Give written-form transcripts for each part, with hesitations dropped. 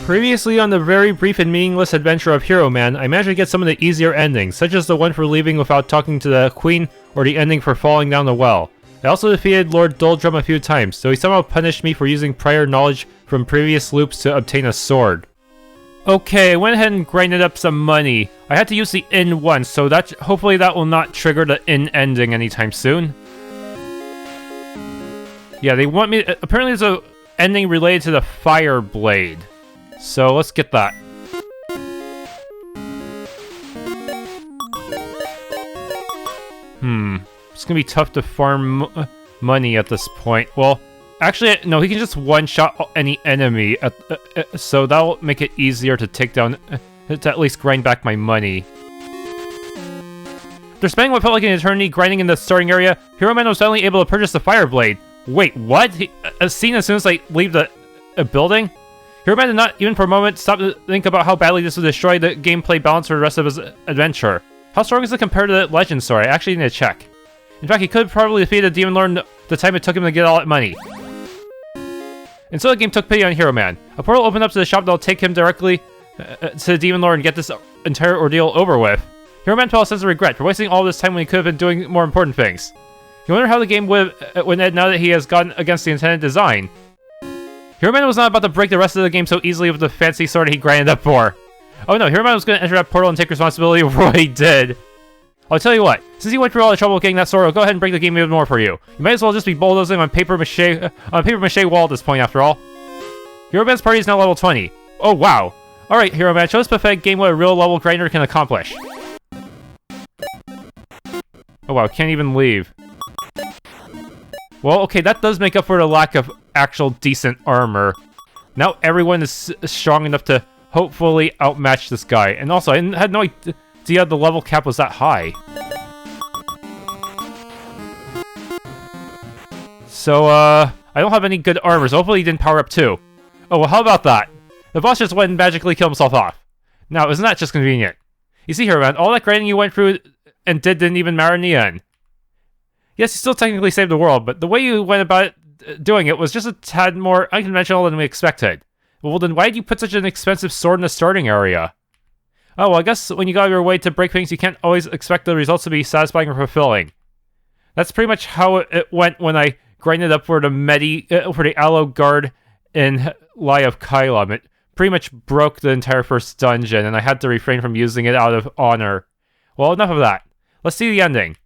Previously on the very brief and meaningless adventure of Hero Man, I managed to get some of the easier endings, such as the one for leaving without talking to the Queen, or the ending for falling down the well. I also defeated Lord Doldrum a few times, so he somehow punished me for using prior knowledge from previous loops to obtain a sword. Okay, I went ahead and grinded up some money. I had to use the inn once, so hopefully that will not trigger the inn ending anytime soon. Yeah, they want me... Apparently there's a ending related to the Fire Blade. So let's get that. It's gonna be tough to farm money at this point. Well, actually, no, he can just one-shot any enemy, so that'll make it easier to take down, to at least grind back my money. After spending what felt like an eternity grinding in the starting area, Hero Man was finally able to purchase the Fire Blade. Wait, what? As soon as I leave the building? Hero Man did not even for a moment stop to think about how badly this would destroy the gameplay balance for the rest of his adventure. How strong is it compared to the Legend Sword? I actually need to check. In fact, he could probably defeat the Demon Lord the time it took him to get all that money. And so the game took pity on Hero Man. A portal opened up to the shop that'll take him directly to the Demon Lord and get this entire ordeal over with. Hero Man felt a sense of regret for wasting all this time when he could have been doing more important things. He wondered how the game would end now that he has gone against the intended design. Hero Man was not about to break the rest of the game so easily with the fancy sword he grinded up for. Oh no, Hero Man was going to enter that portal and take responsibility for what he did. I'll tell you what, since you went through all the trouble getting that sword, I'll go ahead and break the game even more for you. You might as well just be bulldozing on paper mache wall at this point after all. Hero Man's party is now level 20. Oh wow. Alright, Hero Man, show this pathetic game what a real level grinder can accomplish. Oh wow, can't even leave. Well, okay, that does make up for the lack of actual decent armor. Now everyone is strong enough to hopefully outmatch this guy. And also, I had no idea the level cap was that high. So, I don't have any good armor, so hopefully he didn't power up too. Oh, well, how about that? The boss just went and magically killed himself off. Now, isn't that just convenient? You see here, man, all that grinding you went through and didn't even matter in the end. Yes, you still technically saved the world, but the way you went about doing it was just a tad more unconventional than we expected. Well, then why did you put such an expensive sword in the starting area? Oh, well, I guess when you go out of your way to break things, you can't always expect the results to be satisfying or fulfilling. That's pretty much how it went when I grinded up for the Aloe Guard in Lie of Kylum. It pretty much broke the entire first dungeon, and I had to refrain from using it out of honor. Well, enough of that. Let's see the ending.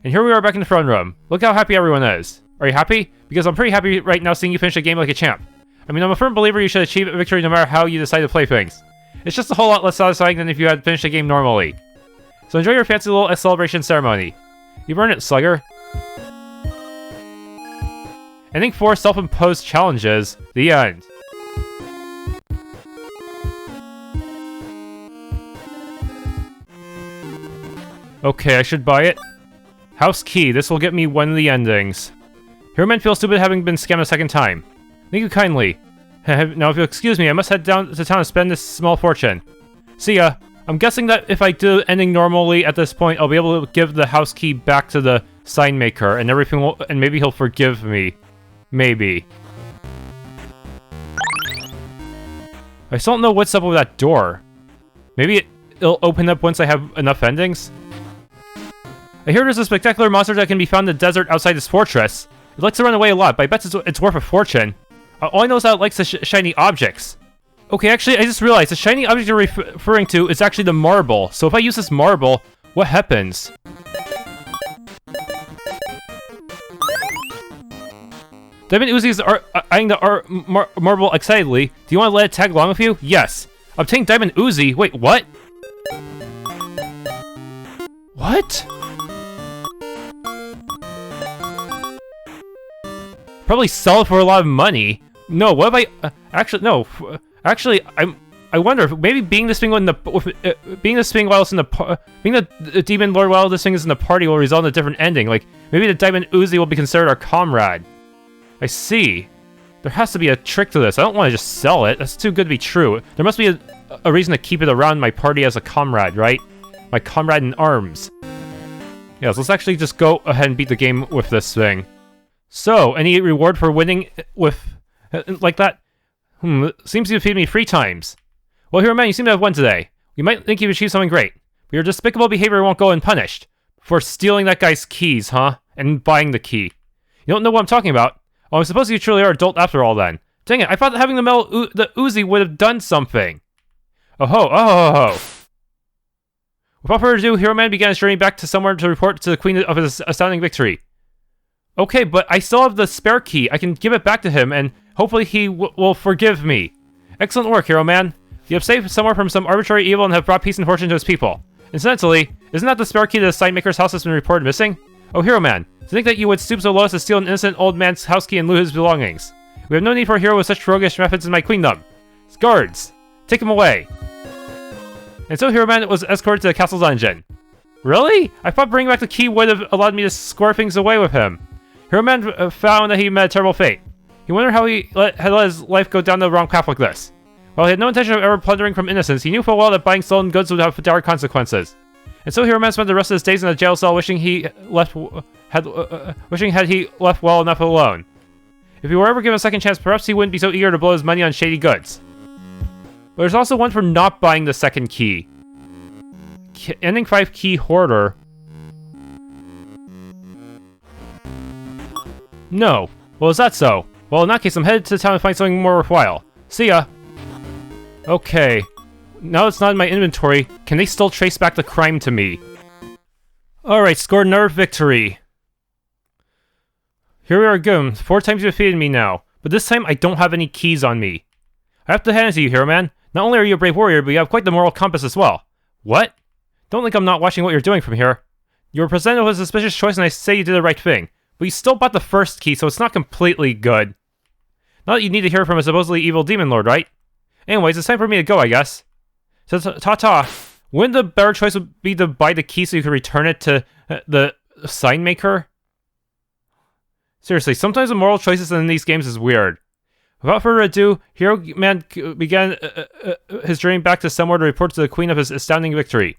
And here we are back in the front room. Look how happy everyone is. Are you happy? Because I'm pretty happy right now seeing you finish a game like a champ. I mean, I'm a firm believer you should achieve a victory no matter how you decide to play things. It's just a whole lot less satisfying than if you had finished a game normally. So enjoy your fancy little celebration ceremony. You've earned it, Slugger. Ending 4 self-imposed challenges. The end. Okay, I should buy it. House key. This will get me one of the endings. Hero Man feels stupid having been scammed a second time. Thank you kindly. Now, if you'll excuse me, I must head down to town and spend this small fortune. See ya. I'm guessing that if I do ending normally at this point, I'll be able to give the house key back to the sign maker, and everything will, and maybe he'll forgive me. Maybe. I still don't know what's up with that door. Maybe it'll open up once I have enough endings? I hear there's a spectacular monster that can be found in the desert outside this fortress. It likes to run away a lot, but I bet it's worth a fortune. All I know is that it likes the shiny objects. Okay, actually, I just realized the shiny object you're referring to is actually the marble. So if I use this marble, what happens? Diamond Uzi is eyeing the marble excitedly. Do you want to let it tag along with you? Yes. Obtain Diamond Uzi. Wait, what? What? Probably sell it for a lot of money. No, what if I... actually, no. Actually, I wonder if maybe being this thing while it's in the... being the Demon Lord while this thing is in the party will result in a different ending. Like, maybe the Diamond Uzi will be considered our comrade. I see. There has to be a trick to this. I don't want to just sell it. That's too good to be true. There must be a reason to keep it around my party as a comrade, right? My comrade in arms. Yes, let's actually just go ahead and beat the game with this thing. So, any reward for winning with... like that? Seems to feed me 3 times. Well, Hero Man, you seem to have won today. You might think you've achieved something great, but your despicable behavior won't go unpunished. For stealing that guy's keys, huh? And buying the key. You don't know what I'm talking about. Oh, I suppose you truly are a dolt after all then. Dang it, I thought that having the Uzi would have done something. Oh. Without further ado, Hero Man began his journey back to somewhere to report to the Queen of his astounding victory. Okay, but I still have the spare key. I can give it back to him, and hopefully he will forgive me. Excellent work, Hero Man. You have saved somewhere from some arbitrary evil and have brought peace and fortune to his people. Incidentally, isn't that the spare key to the sign maker's house that's been reported missing? Oh, Hero Man, to think that you would stoop so low as to steal an innocent old man's house key and loot his belongings. We have no need for a hero with such roguish methods in my queendom. Guards, take him away. And so Hero Man was escorted to the castle dungeon. Really? I thought bringing back the key would have allowed me to square things away with him. Hero Man found that he met a terrible fate. He wondered how he had let his life go down the wrong path like this. While he had no intention of ever plundering from innocence, he knew full well that buying stolen goods would have dire consequences. And so Hero Man spent the rest of his days in a jail cell wishing he had he left well enough alone. If he were ever given a second chance, perhaps he wouldn't be so eager to blow his money on shady goods. But there's also one for not buying the second key. Ending 5 key Hoarder. No. Well, is that so? Well, in that case, I'm headed to town to find something more worthwhile. See ya! Okay. Now it's not in my inventory, can they still trace back the crime to me? Alright, scored another victory. Here we are again. 4 times you defeated me now. But this time, I don't have any keys on me. I have to hand it to you, Hero Man. Not only are you a brave warrior, but you have quite the moral compass as well. What? Don't think I'm not watching what you're doing from here. You were presented with a suspicious choice and I say you did the right thing. But you still bought the first key, so it's not completely good. Not that you need to hear from a supposedly evil demon lord, right? Anyways, it's time for me to go, I guess. So, ta-ta. Wouldn't the better choice would be to buy the key so you could return it to the sign maker? Seriously, sometimes the moral choices in these games is weird. Without further ado, Hero Man began his journey back to somewhere to report to the Queen of his astounding victory.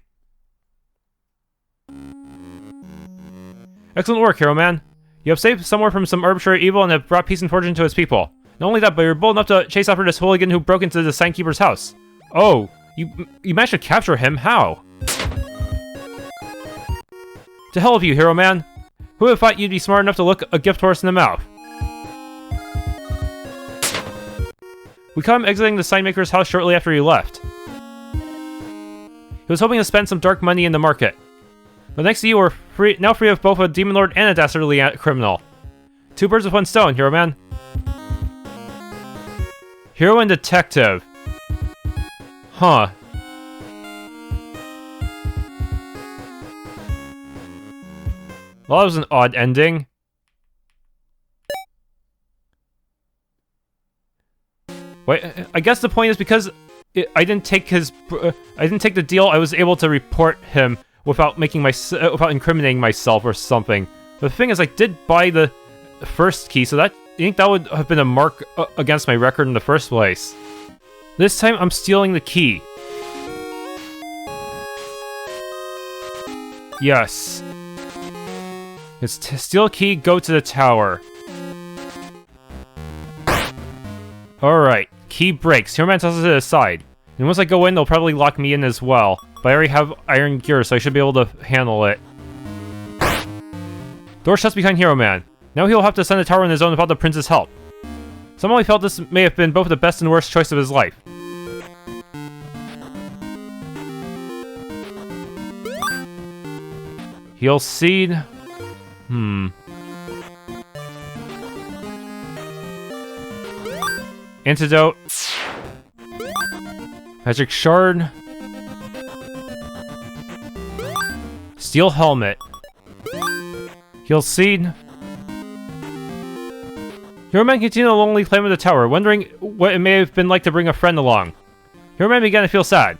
Excellent work, Hero Man. You have saved somewhere from some arbitrary evil and have brought peace and fortune to his people. Not only that, but you're bold enough to chase after this hooligan who broke into the signkeeper's house. Oh, you managed to capture him? How? To hell with you, Hero Man. Who would have thought you'd be smart enough to look a gift horse in the mouth? We caught him exiting the signmaker's house shortly after he left. He was hoping to spend some dark money in the market. But thanks to you, we're now free of both a demon lord and a dastardly criminal. 2 birds with 1 stone, Hero Man. Hero and detective. Huh. Well, that was an odd ending. Wait, I guess the point is because I didn't take the deal, I was able to report him without without incriminating myself or something. But the thing is, I did buy the first key, so that I think that would have been a mark against my record in the first place. This time, I'm stealing the key. Yes. It's steal a key, go to the tower. Alright, key breaks. Hero Man tosses it aside. And once I go in, they'll probably lock me in as well. But I already have iron gear, so I should be able to handle it. Door shuts behind Hero Man. Now he'll have to ascend the tower on his own without the prince's help. Somehow he felt this may have been both the best and worst choice of his life. Heal seed. Antidote. Magic shard. Steel helmet. Heal seed. Hero Man continued a lonely climb of the tower, wondering what it may have been like to bring a friend along. Hero Man began to feel sad.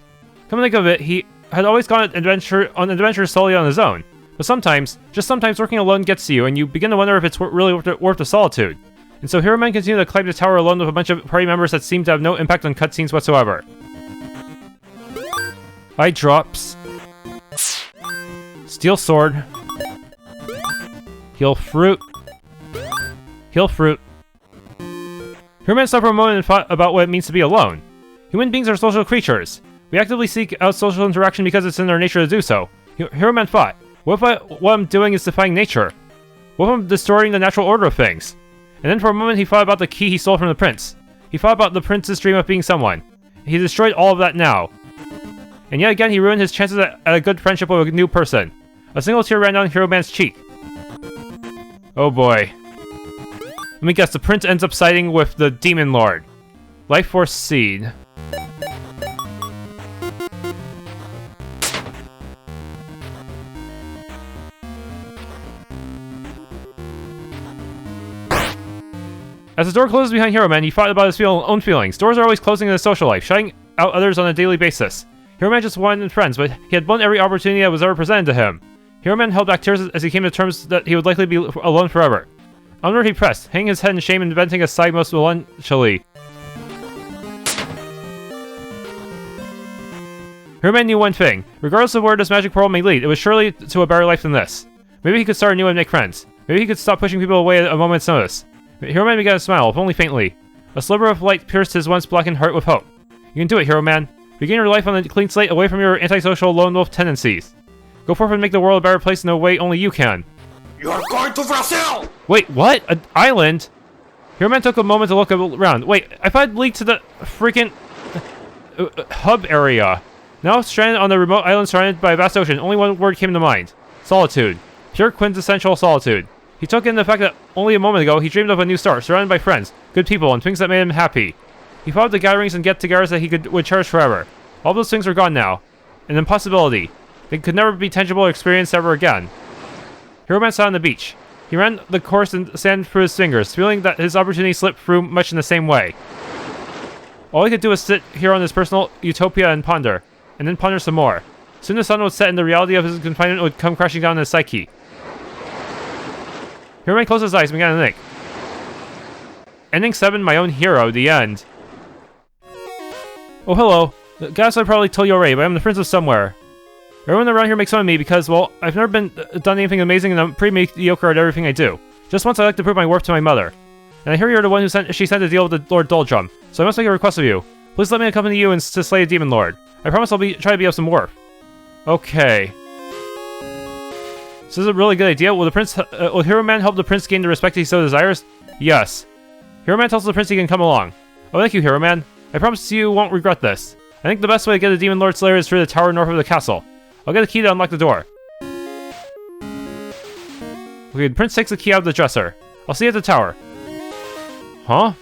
Come to think of it, he had always gone on adventures solely on his own. But sometimes, just sometimes, working alone gets to you, and you begin to wonder if it's really worth the solitude. And so Hero Man continued to climb the tower alone with a bunch of party members that seemed to have no impact on cutscenes whatsoever. Eye drops. Steel sword. Heal fruit. Heal fruit. Hero Man stopped for a moment and thought about what it means to be alone. Human beings are social creatures. We actively seek out social interaction because it's in our nature to do so. Hero Man thought, what I'm doing is defying nature? What if I'm distorting the natural order of things? And then for a moment he thought about the key he stole from the prince. He thought about the prince's dream of being someone. He destroyed all of that now. And yet again he ruined his chances at a good friendship with a new person. A single tear ran down Hero Man's cheek. Oh boy. Let me guess, the prince ends up siding with the Demon Lord. Life Force Seed. As the door closes behind Hero Man, he thought about his own feelings. Doors are always closing in his social life, shutting out others on a daily basis. Hero Man just wanted friends, but he had blown every opportunity that was ever presented to him. Hero Man held back tears as he came to terms that he would likely be alone forever. Onward he pressed, hanging his head in shame and venting a sigh most melancholy. Hero Man knew one thing. Regardless of where this magic pearl may lead, it was surely to a better life than this. Maybe he could start anew and make friends. Maybe he could stop pushing people away at a moment's notice. Hero Man began to smile, if only faintly. A sliver of light pierced his once blackened heart with hope. You can do it, Hero Man. Begin your life on a clean slate away from your antisocial lone wolf tendencies. Go forth and make the world a better place in a way only you can. You're going to Brazil! Wait, what? An island? Hero Man took a moment to look around. Wait, I thought it lead to the freaking hub area. Now stranded on a remote island surrounded by a vast ocean, only one word came to mind. Solitude. Pure quintessential solitude. He took in the fact that only a moment ago he dreamed of a new start, surrounded by friends, good people, and things that made him happy. He thought of the gatherings and get-togethers that he would cherish forever. All those things were gone now. An impossibility. They could never be tangible or experienced ever again. Hero Man sat on the beach. He ran the coarse sand through his fingers, feeling that his opportunity slipped through much in the same way. All he could do was sit here on his personal utopia and ponder some more. Soon the sun would set and the reality of his confinement would come crashing down on his psyche. Hero Man closed his eyes and began to think. Ending 7, my own hero, the end. Oh, hello. Guess I probably told you already, but I'm the Prince of Somewhere. Everyone around here makes fun of me because, well, I've never done anything amazing and I'm pretty mediocre at everything I do. Just once I like to prove my worth to my mother. And I hear you're the one who sent to deal with the Lord Doldrum, so I must make a request of you. Please let me accompany you and to slay a Demon Lord. I promise I'll try to be of some worth. Okay. This is a really good idea. Will Hero Man help the prince gain the respect he so desires? Yes. Hero Man tells the prince he can come along. Oh, thank you, Hero Man. I promise you won't regret this. I think the best way to get a Demon Lord Slayer is through the tower north of the castle. I'll get a key to unlock the door. Okay, the prince takes the key out of the dresser. I'll see you at the tower. Huh?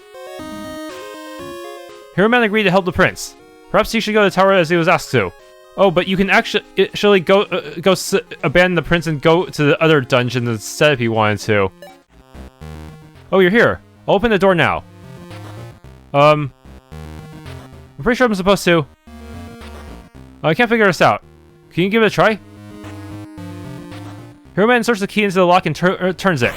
Hero Man agreed to help the prince. Perhaps he should go to the tower as he was asked to. Oh, but you can actually go abandon the prince and go to the other dungeon instead if you wanted to. Oh, you're here. I'll open the door now. I'm pretty sure I'm supposed to. I can't figure this out. Can you give it a try? Hero Man inserts the key into the lock and turns it.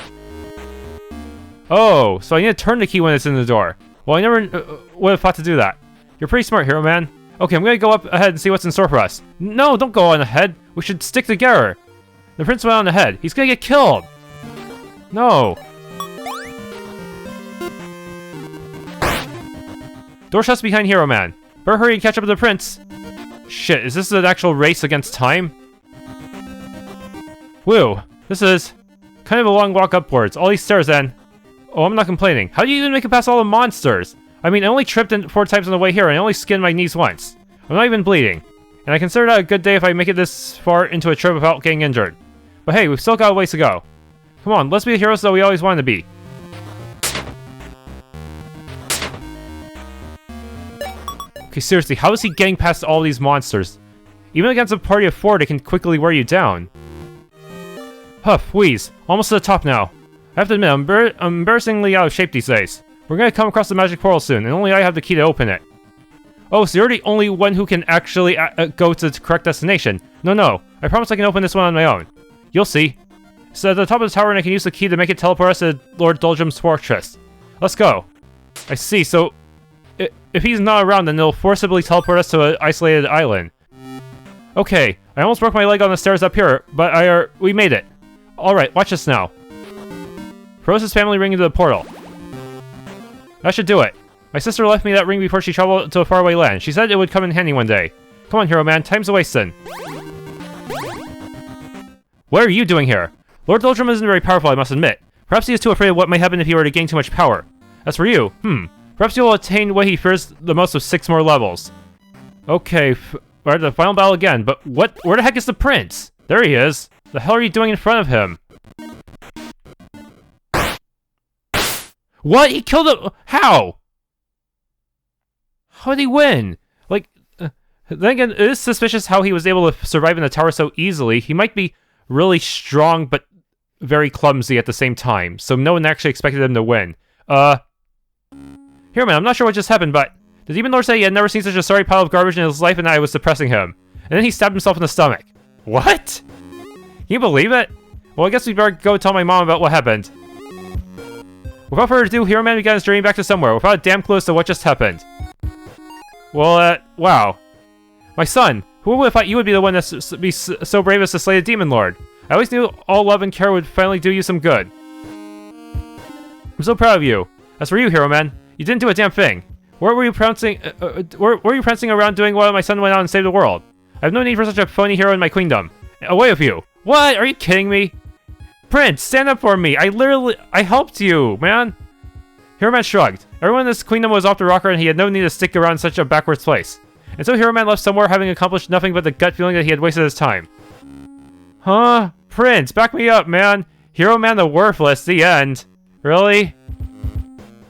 Oh, so I need to turn the key when it's in the door. Well, I never would have thought to do that. You're pretty smart, Hero Man. Okay, I'm gonna go up ahead and see what's in store for us. No, don't go on ahead. We should stick together. The prince went on ahead. He's gonna get killed. No. Door shuts behind Hero Man. Better hurry and catch up with the prince. Shit, is this an actual race against time? Woo, this is kind of a long walk upwards. All these stairs and... Oh, I'm not complaining. How do you even make it past all the monsters? I mean, I only tripped 4 times on the way here, and I only skinned my knees once. I'm not even bleeding. And I consider that a good day if I make it this far into a trip without getting injured. But hey, we've still got a ways to go. Come on, let's be the heroes that we always wanted to be. Okay, seriously, how is he getting past all these monsters? Even against a party of 4, they can quickly wear you down. Huff, wheeze. Almost to the top now. I have to admit, I'm embarrassingly out of shape these days. We're gonna come across the magic portal soon, and only I have the key to open it. Oh, so you're the only one who can actually go to the correct destination. No, I promise I can open this one on my own. You'll see. So at the top of the tower, and I can use the key to make it teleport us to Lord Doldrum's fortress. Let's go. I see, so... If he's not around, then they'll forcibly teleport us to an isolated island. Okay, I almost broke my leg on the stairs up here, but we made it. Alright, watch this now. throws his family ring into the portal. That should do it. My sister left me that ring before she traveled to a faraway land. She said it would come in handy one day. Come on, Hero Man, time's wasting. What are you doing here? Lord Doldrum isn't very powerful, I must admit. Perhaps he is too afraid of what might happen if he were to gain too much power. As for you, perhaps you'll attain what he fears the most with 6 more levels. Okay, we're at the final battle again, but where the heck is the prince? There he is. The hell are you doing in front of him? What? He killed him? How? How did he win? Like, then again, it is suspicious how he was able to survive in the tower so easily. He might be really strong, but very clumsy at the same time, so no one actually expected him to win. Here, man, I'm not sure what just happened, but the Demon Lord said he had never seen such a sorry pile of garbage in his life and I was suppressing him. And then he stabbed himself in the stomach. What? Can you believe it? Well, I guess we better go tell my mom about what happened. Without further ado, Hero Man began his journey back to somewhere, without a damn clue as to what just happened. Well, wow. My son, who would have thought you would be the one to be so brave as to slay the Demon Lord? I always knew all love and care would finally do you some good. I'm so proud of you. As for you, Hero Man, you didn't do a damn thing. Where were you prancing around doing while my son went out and saved the world? I have no need for such a phony hero in my queendom. Away with you. What? Are you kidding me? Prince, stand up for me. I helped you, man. Hero Man shrugged. Everyone in this queendom was off the rocker and he had no need to stick around in such a backwards place. And so Hero Man left somewhere having accomplished nothing but the gut feeling that he had wasted his time. Huh? Prince, back me up, man. Hero Man the worthless, the end. Really?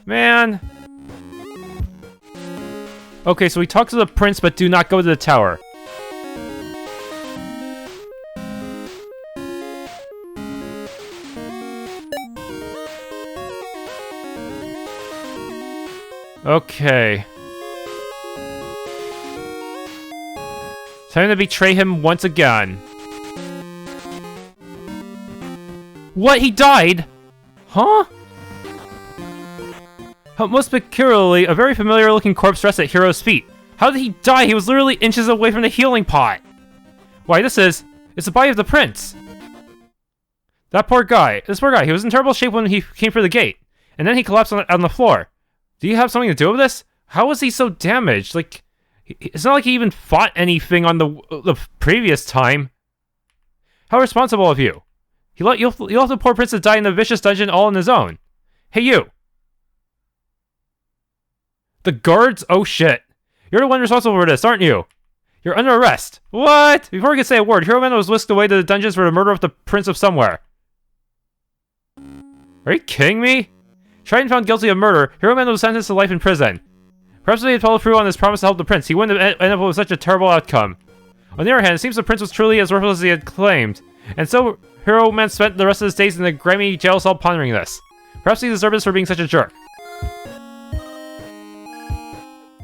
Man. Okay, so we talk to the prince, but do not go to the tower. Okay. Time to betray him once again. What? He died? Huh? Most peculiarly, a very familiar-looking corpse rests at Hero's feet. How did he die? He was literally inches away from the healing pot. Why, it's the body of the prince. This poor guy, he was in terrible shape when he came for the gate. And then he collapsed on the floor. Do you have something to do with this? How was he so damaged? Like, it's not like he even fought anything on the previous time. How responsible of you. You'll let the poor prince die in a vicious dungeon all on his own. Hey, you. The guards? Oh, shit. You're the one responsible for this, aren't you? You're under arrest. What? Before we could say a word, Hero Man was whisked away to the dungeons for the murder of the Prince of Somewhere. Are you kidding me? Tried and found guilty of murder, Hero Man was sentenced to life in prison. Perhaps if he had followed through on his promise to help the prince, he wouldn't have ended up with such a terrible outcome. On the other hand, it seems the prince was truly as worthless as he had claimed, and so Hero Man spent the rest of his days in the grimy jail cell pondering this. Perhaps he deserved this for being such a jerk.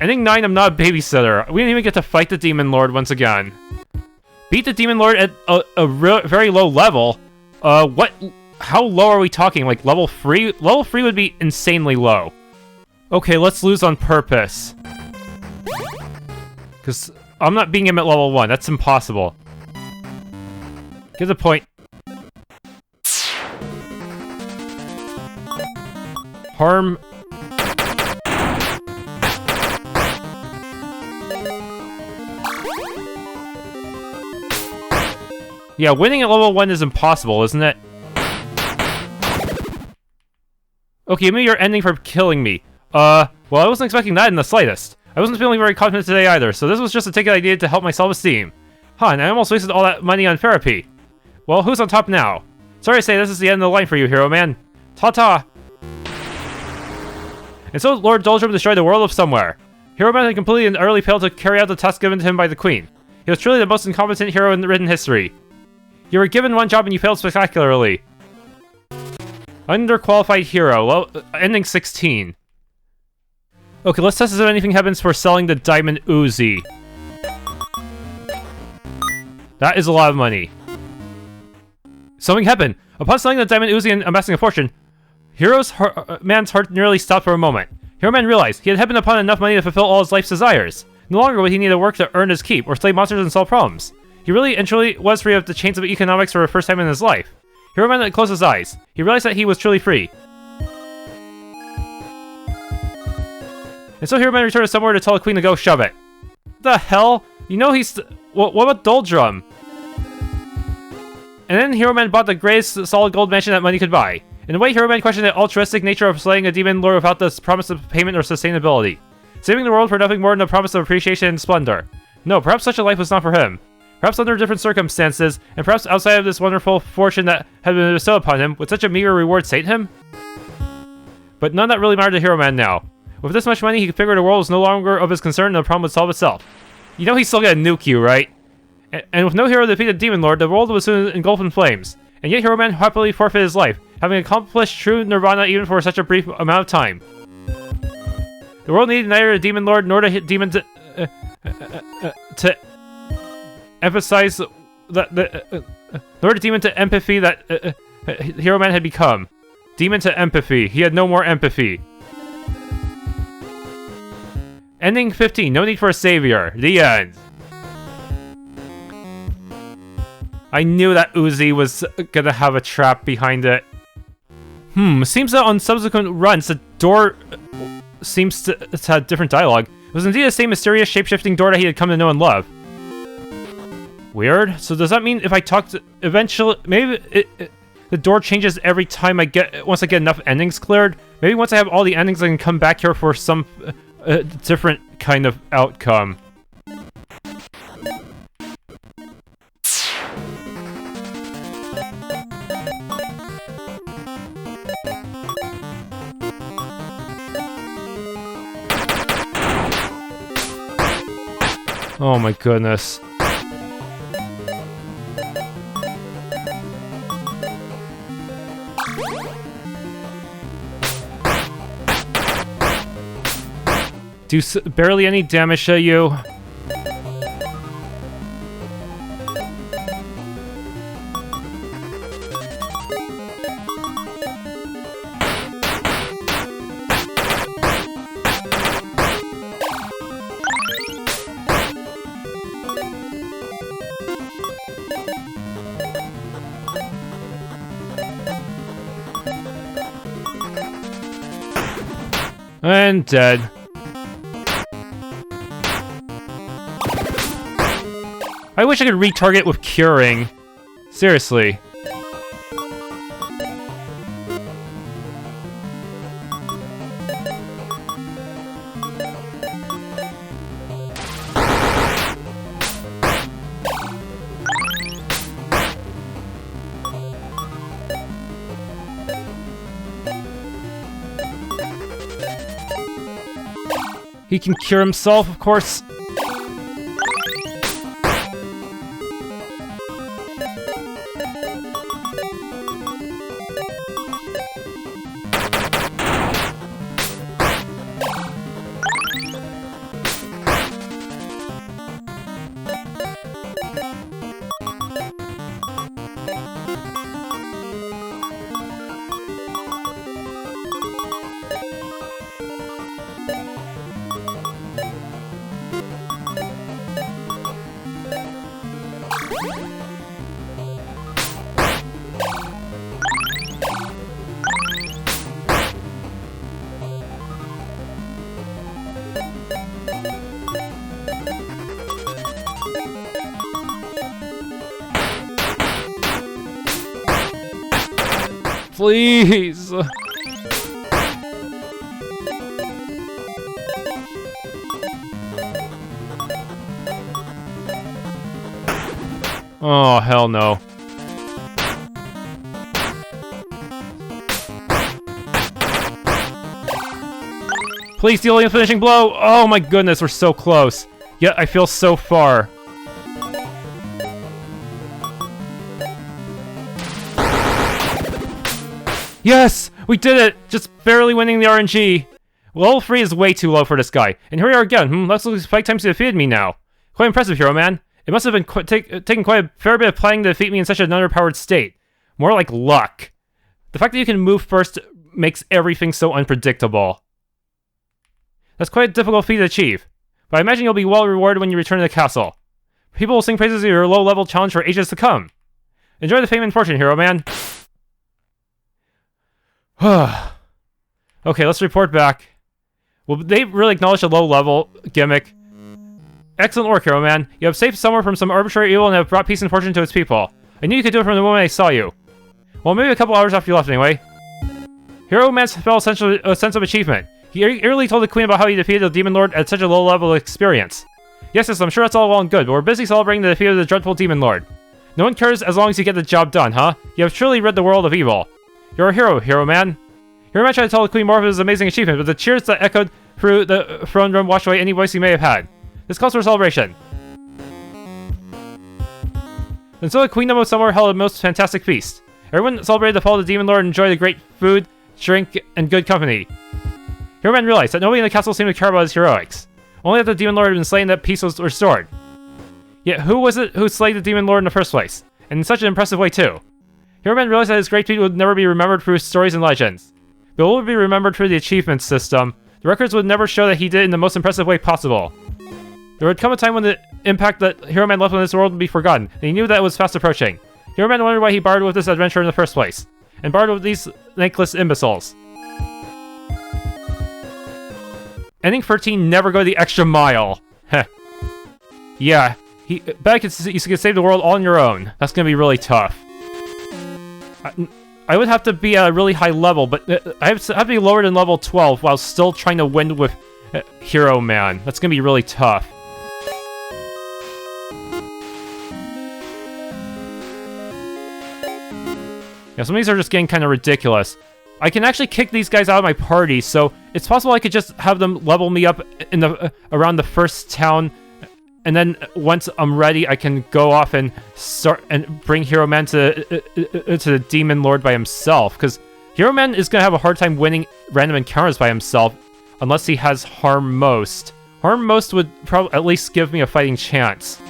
Ending 9, I'm not a babysitter. We didn't even get to fight the Demon Lord once again. Beat the Demon Lord at a very low level? What? How low are we talking? Like level 3? Level 3 would be insanely low. Okay, let's lose on purpose. Because I'm not beating him at level 1. That's impossible. Get the point. Harm. Yeah, winning at level 1 is impossible, isn't it? Okay, maybe you're ending for killing me. Well, I wasn't expecting that in the slightest. I wasn't feeling very confident today either, so this was just a ticket I needed to help my self-esteem. Huh, and I almost wasted all that money on therapy. Well, who's on top now? Sorry to say, this is the end of the line for you, Hero Man. Ta-ta! And so Lord Doldrum destroyed the world of Somewhere. Hero Man had completely and utterly failed to carry out the task given to him by the Queen. He was truly the most incompetent hero in written history. You were given one job and you failed spectacularly. Underqualified hero, ending 16. Okay, let's test if anything happens for selling the Diamond Uzi. That is a lot of money. Something happened. Upon selling the Diamond Uzi and amassing a fortune, Man's heart nearly stopped for a moment. Hero Man realized he had happened upon enough money to fulfill all his life's desires. No longer would he need to work to earn his keep or slay monsters and solve problems. He really and truly was free of the chains of economics for the first time in his life. Hero Man closed his eyes. He realized that he was truly free. And so Hero Man returned to somewhere to tell the Queen to go shove it. The hell? You know he's... What about Doldrum? And then Hero Man bought the greatest solid gold mansion that money could buy. In a way, Hero Man questioned the altruistic nature of slaying a demon lord without the promise of payment or sustainability. Saving the world for nothing more than the promise of appreciation and splendor. No, perhaps such a life was not for him. Perhaps under different circumstances, and perhaps outside of this wonderful fortune that had been bestowed upon him, would such a meager reward sate him? But none that really mattered to Hero Man now. With this much money, he could figure the world was no longer of his concern and the problem would solve itself. You know he's still gonna nuke you, right? And with no hero to defeat the Demon Lord, the world was soon engulfed in flames. And yet Hero Man happily forfeited his life, having accomplished true nirvana even for such a brief amount of time. The world needed neither a Demon Lord nor a demon to emphasize nor a demon to empathy that Hero Man had become. Demon to empathy. He had no more empathy. Ending 15. No need for a savior. The end. I knew that Uzi was gonna have a trap behind it. Seems that on subsequent runs, the door seems to have different dialogue. It was indeed the same mysterious, shape-shifting door that he had come to know and love. Weird. So does that mean if I talk to... Eventually... Maybe the door changes every time once I get enough endings cleared? Maybe once I have all the endings, I can come back here for some different kind of outcome. Oh my goodness. Do barely any damage to you. And dead. I wish I could retarget with curing. Seriously. He can cure himself, of course. Please! Oh, hell no. Please deal a finishing blow! Oh my goodness, we're so close. Yet I feel so far. Yes! We did it! Just barely winning the RNG. Level 3 is way too low for this guy. And here we are again. Let's look at 5 times he defeated me now. Quite impressive, Hero Man. It must have been taken quite a fair bit of planning to defeat me in such an underpowered state. More like luck. The fact that you can move first makes everything so unpredictable. That's quite a difficult feat to achieve. But I imagine you'll be well rewarded when you return to the castle. People will sing praises of your low-level challenge for ages to come. Enjoy the fame and fortune, Hero Man. Okay, let's report back. Well, they really acknowledge the low-level gimmick. Excellent work, Hero Man. You have saved somewhere from some arbitrary evil and have brought peace and fortune to its people. I knew you could do it from the moment I saw you. Well, maybe a couple hours after you left, anyway. Hero Man felt a sense of achievement. He eagerly told the Queen about how he defeated the Demon Lord at such a low level of experience. Yes, I'm sure that's all well and good, but we're busy celebrating the defeat of the dreadful Demon Lord. No one cares as long as you get the job done, huh? You have truly rid the world of evil. You're a hero, Hero Man. Hero Man tried to tell the Queen more of his amazing achievement, but the cheers that echoed through the throne room washed away any voice he may have had. This calls for a celebration. And so the Queendom of Somewhere held a most fantastic feast. Everyone celebrated the fall of the Demon Lord and enjoyed the great food, drink, and good company. Hero Man realized that nobody in the castle seemed to care about his heroics. Only that the Demon Lord had been slain that peace was restored. Yet who was it who slayed the Demon Lord in the first place? And in such an impressive way too. Hero Man realized that his great feat would never be remembered through stories and legends, but it would be remembered through the achievement system. The records would never show that he did it in the most impressive way possible. There would come a time when the impact that Hero Man left on this world would be forgotten, and he knew that it was fast approaching. Hero Man wondered why he bartered with this adventure in the first place, and bartered with these thankless imbeciles. Ending 13, never go the extra mile. Heh. Yeah, you could save the world all on your own. That's gonna be really tough. I would have to be at a really high level, but I have to be lower than level 12 while still trying to win with Hero Man. That's gonna be really tough. Yeah, some of these are just getting kind of ridiculous. I can actually kick these guys out of my party, so it's possible I could just have them level me up in the around the first town, and then once I'm ready, I can go off and start and bring Hero Man to the Demon Lord by himself. Because Hero Man is gonna have a hard time winning random encounters by himself unless he has Harm Most. Harm Most would probably at least give me a fighting chance.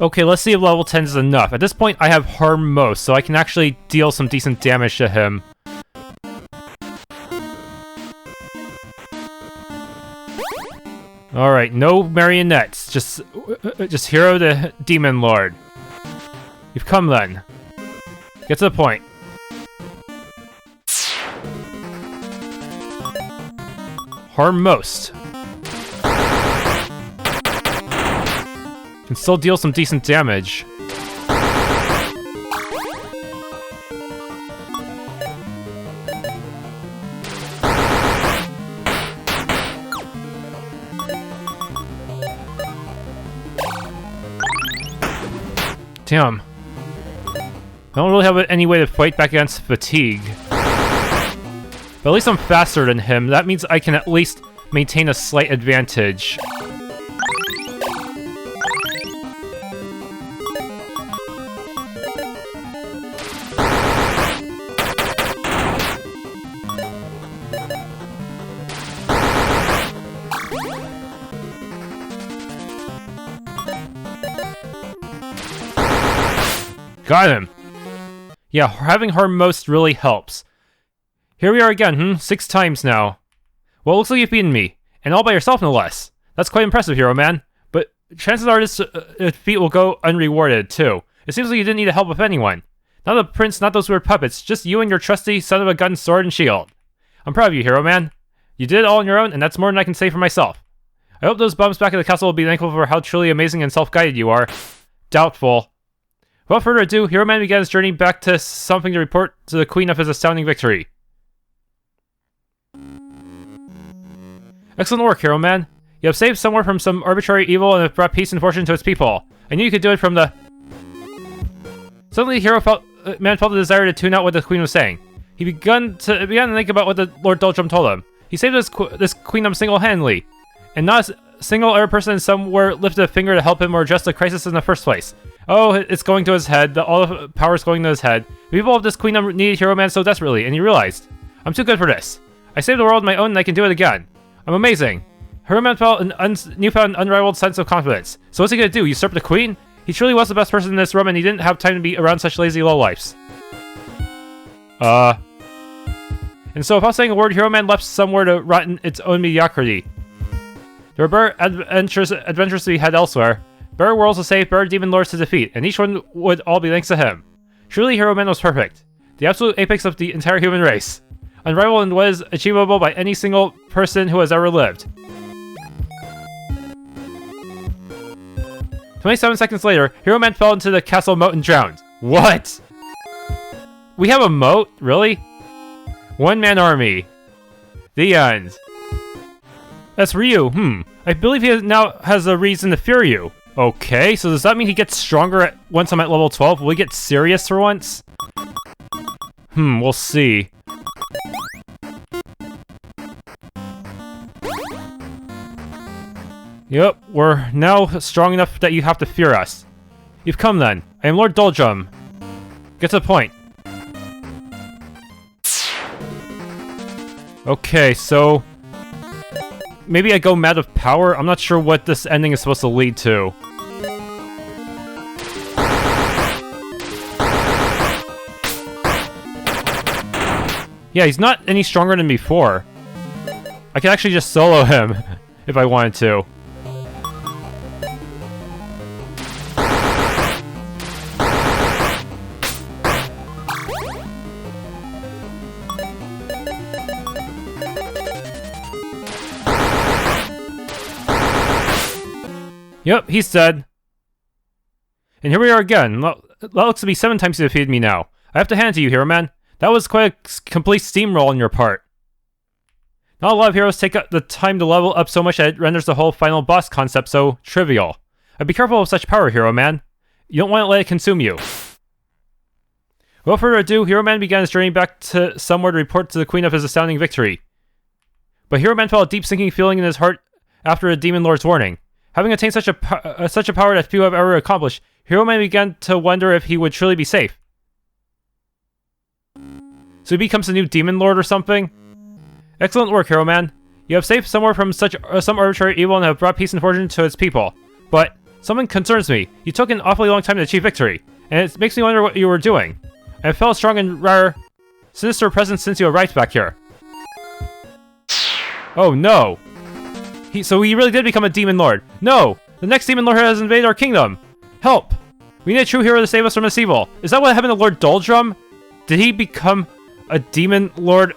Okay, let's see if level 10 is enough. At this point, I have Harm Most, so I can actually deal some decent damage to him. Alright, no marionettes. Just Hero the Demon Lord. You've come then. Get to the point. Harm Most. Can still deal some decent damage. Damn. I don't really have any way to fight back against fatigue. But at least I'm faster than him. That means I can at least maintain a slight advantage. Got him! Yeah, having Harm Most really helps. Here we are again, 6 times now. Well, it looks like you've beaten me, and all by yourself no less. That's quite impressive, Hero Man. But chances are this feat will go unrewarded, too. It seems like you didn't need help with anyone. Not the prince, not those weird puppets, just you and your trusty son of a gun, sword, and shield. I'm proud of you, Hero Man. You did it all on your own, and that's more than I can say for myself. I hope those bums back at the castle will be thankful for how truly amazing and self-guided you are. Doubtful. Without further ado, Hero Man began his journey back to something to report to the Queen of his astounding victory. Excellent work, Hero Man. You have saved somewhere from some arbitrary evil and have brought peace and fortune to its people. I knew you could do it from the... Suddenly, Hero Man felt the desire to tune out what the Queen was saying. He began to think about what the Lord Doldrum told him. He saved this Queendom single-handedly, and not a single other person somewhere lifted a finger to help him or address the crisis in the first place. Oh, it's going to his head. All the power's going to his head. The people of this Queendom needed Hero Man so desperately, and he realized, I'm too good for this. I saved the world on my own, and I can do it again. I'm amazing. Hero Man felt a newfound, unrivaled sense of confidence. So what's he gonna do? Usurp the Queen? He truly was the best person in this room, and he didn't have time to be around such lazy lowlifes. And so, without saying a word, Hero Man left somewhere to rot in its own mediocrity. There were better adventures to be had elsewhere. Better worlds to save, better demon lords to defeat, and each one would all be thanks to him. Truly, Hero Man was perfect. The absolute apex of the entire human race. unrivaled in what is achievable by any single person who has ever lived. 27 seconds later, Hero Man fell into the castle moat and drowned. What? We have a moat? Really? One-man army. The end. That's Ryu. I believe he now has a reason to fear you. Okay, so does that mean he gets stronger once I'm at level 12? Will he get serious for once? We'll see. Yep, we're now strong enough that you have to fear us. You've come then. I am Lord Doldrum. Get to the point. Okay, so... maybe I go mad of power? I'm not sure what this ending is supposed to lead to. Yeah, he's not any stronger than before. I could actually just solo him if I wanted to. Yep, he's dead. And here we are again. That looks to be 7 times you defeated me now. I have to hand it to you, Hero Man. That was quite a complete steamroll on your part. Not a lot of heroes take the time to level up so much that it renders the whole final boss concept so trivial. I'd be careful of such power, Hero Man. You don't want to let it consume you. Without further ado, Hero Man began his journey back to somewhere to report to the Queen of his astounding victory. But Hero Man felt a deep sinking feeling in his heart after the Demon Lord's warning. Having attained such a power that few have ever accomplished, Hero Man began to wonder if he would truly be safe. So he becomes a new Demon Lord or something? Excellent work, Hero Man. You have saved somewhere from such some arbitrary evil and have brought peace and fortune to its people. But something concerns me. You took an awfully long time to achieve victory, and it makes me wonder what you were doing. I have felt a strong and rare, sinister presence since you arrived back here. Oh no! So he really did become a Demon Lord. No! The next Demon Lord has invaded our kingdom! Help! We need a true hero to save us from this evil. Is that what happened to Lord Doldrum? Did he become a Demon Lord?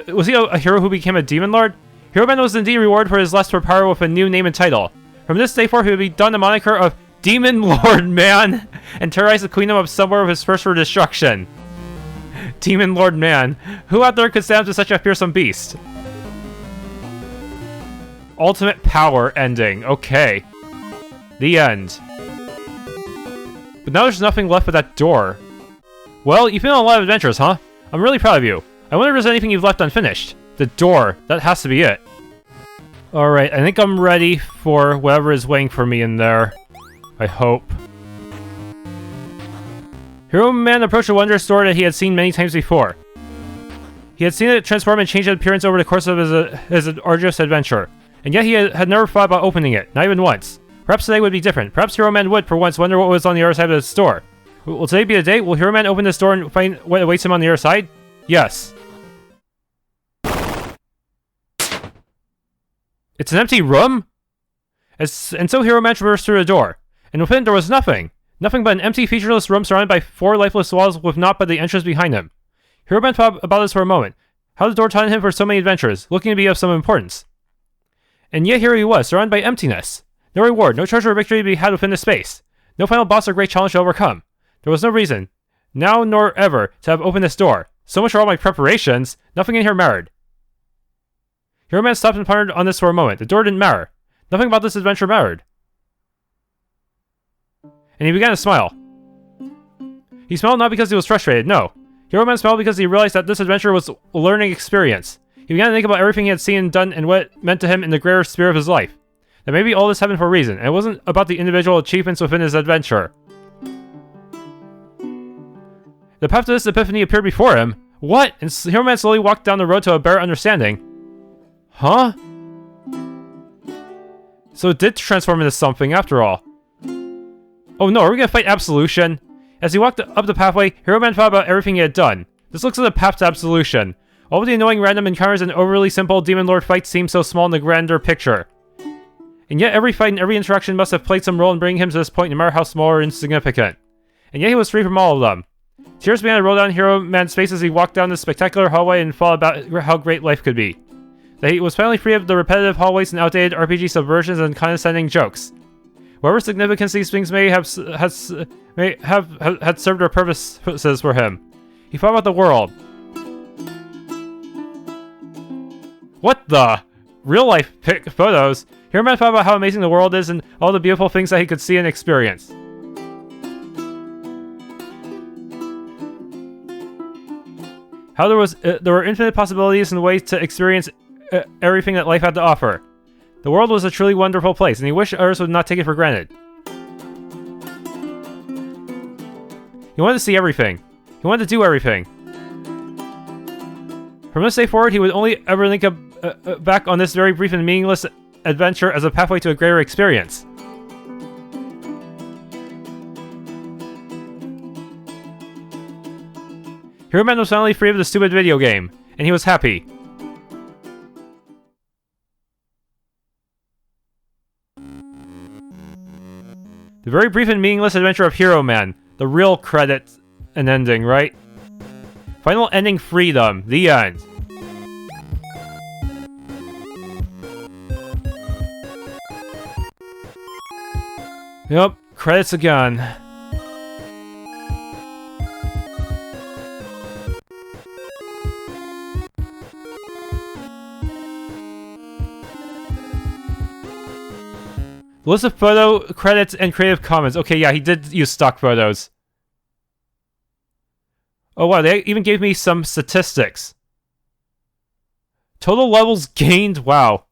Was he a hero who became a Demon Lord? Hero Man was indeed rewarded for his lust for power with a new name and title. From this day forth, he will be donned the moniker of Demon Lord Man and terrorize the Queendom of Somewhere with his thirst for destruction. Demon Lord Man. Who out there could stand up to such a fearsome beast? Ultimate power ending. Okay. The end. But now there's nothing left but that door. Well, you've been on a lot of adventures, huh? I'm really proud of you. I wonder if there's anything you've left unfinished. The door. That has to be it. Alright, I think I'm ready for whatever is waiting for me in there. I hope. Hero Man approached a wondrous door that he had seen many times before. He had seen it transform and change its appearance over the course of his arduous adventure. And yet he had never thought about opening it, not even once. Perhaps today would be different. Perhaps Hero Man would, for once, wonder what was on the other side of this door. Will today be the day? Will Hero Man open this door and find what awaits him on the other side? Yes. It's an empty room? And so Hero Man traversed through the door. And within there was nothing. Nothing but an empty, featureless room surrounded by 4 lifeless walls with naught but the entrance behind him. Hero Man thought about this for a moment. How the door taught him for so many adventures, looking to be of some importance. And yet here he was, surrounded by emptiness. No reward, no treasure or victory to be had within this space. No final boss or great challenge to overcome. There was no reason, now nor ever, to have opened this door. So much for all my preparations, nothing in here mattered. Hero Man stopped and pondered on this for a moment. The door didn't matter. Nothing about this adventure mattered. And he began to smile. He smiled not because he was frustrated, no. Hero Man smiled because he realized that this adventure was a learning experience. He began to think about everything he had seen and done and what it meant to him in the greater spirit of his life. That maybe all this happened for a reason, and it wasn't about the individual achievements within his adventure. The path to this epiphany appeared before him. What? And Hero Man slowly walked down the road to a bare understanding. Huh? So it did transform into something after all. Oh no, are we gonna fight Absolution? As he walked up the pathway, Hero Man thought about everything he had done. This looks like the path to Absolution. All of the annoying random encounters and overly simple Demon Lord fights seem so small in the grander picture. And yet every fight and every interaction must have played some role in bringing him to this point, no matter how small or insignificant. And yet he was free from all of them. Tears began to roll down Hero Man's face as he walked down this spectacular hallway and thought about how great life could be. That he was finally free of the repetitive hallways and outdated RPG subversions and condescending jokes. Whatever significance these things may have had served their purposes for him. He thought about the world. What the? Real life photos? Hero Man thought about how amazing the world is and all the beautiful things that he could see and experience. How there were infinite possibilities and ways to experience everything that life had to offer. The world was a truly wonderful place, and he wished others would not take it for granted. He wanted to see everything. He wanted to do everything. From this day forward, he would only ever think back on this very brief and meaningless adventure as a pathway to a greater experience. Hero Man was finally free of the stupid video game, and he was happy. The very brief and meaningless adventure of Hero Man. The real credit and ending, right? Final ending freedom. The end. Yep, credits again. List of photo credits and Creative Commons. Okay, yeah, he did use stock photos. Oh wow, they even gave me some statistics. Total levels gained, wow.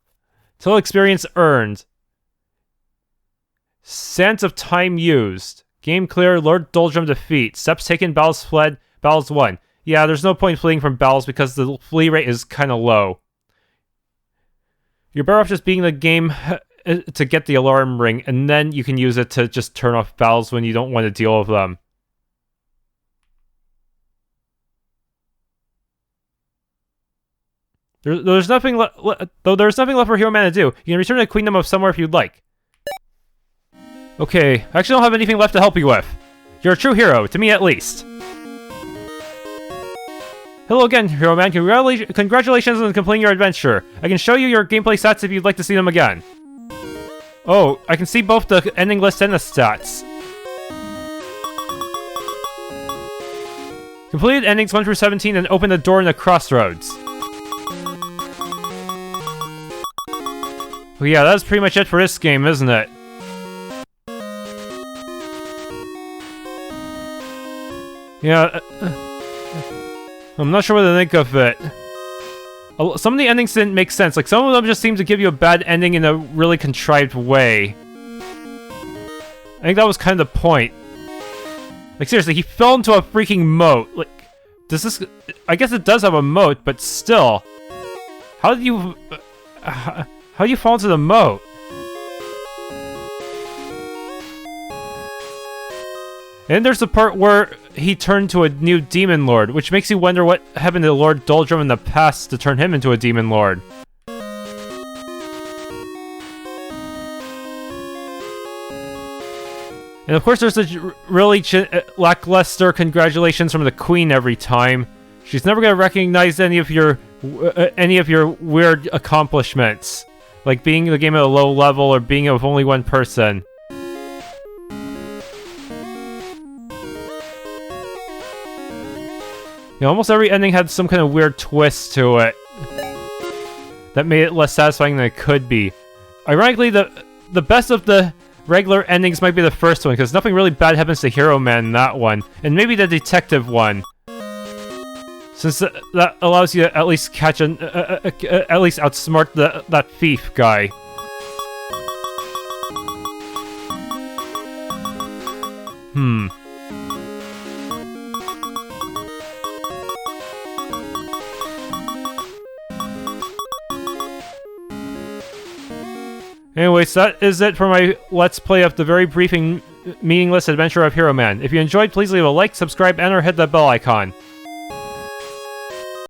Total experience earned. Sands of time used. Game clear, Lord Doldrum defeat. Steps taken, battles fled, battles won. Yeah, there's no point fleeing from battles because the flee rate is kind of low. You're better off just beating the game to get the alarm ring, and then you can use it to just turn off battles when you don't want to deal with them. There's nothing left for Hero Man to do. You can return to Queendom of Somewhere if you'd like. Okay, I actually don't have anything left to help you with. You're a true hero, to me at least. Hello again, Hero Man. Congratulations on completing your adventure. I can show you your gameplay stats if you'd like to see them again. Oh, I can see both the ending list and the stats. Completed endings 1 through 17 and open the door in the crossroads. Well, yeah, that's pretty much it for this game, isn't it? Yeah, I'm not sure what to think of it. Some of the endings didn't make sense. Like, some of them just seem to give you a bad ending in a really contrived way. I think that was kind of the point. Like, seriously, he fell into a freaking moat. Like, does this... I guess it does have a moat, but still. How do you... how do you fall into the moat? And there's the part where he turned to a new Demon Lord, which makes you wonder what happened to Lord Doldrum in the past to turn him into a Demon Lord. And of course there's a really lackluster congratulations from the Queen every time. She's never gonna recognize any of your weird accomplishments. Like being the game at a low level or being with only one person. You know, almost every ending had some kind of weird twist to it that made it less satisfying than it could be. Ironically, the best of the regular endings might be the first one, because nothing really bad happens to Hero Man in that one, and maybe the detective one, since that allows you to at least catch at least outsmart that thief guy. Anyways, that is it for my Let's Play of the very brief and meaningless adventure of Hero Man. If you enjoyed, please leave a like, subscribe, and or hit that bell icon.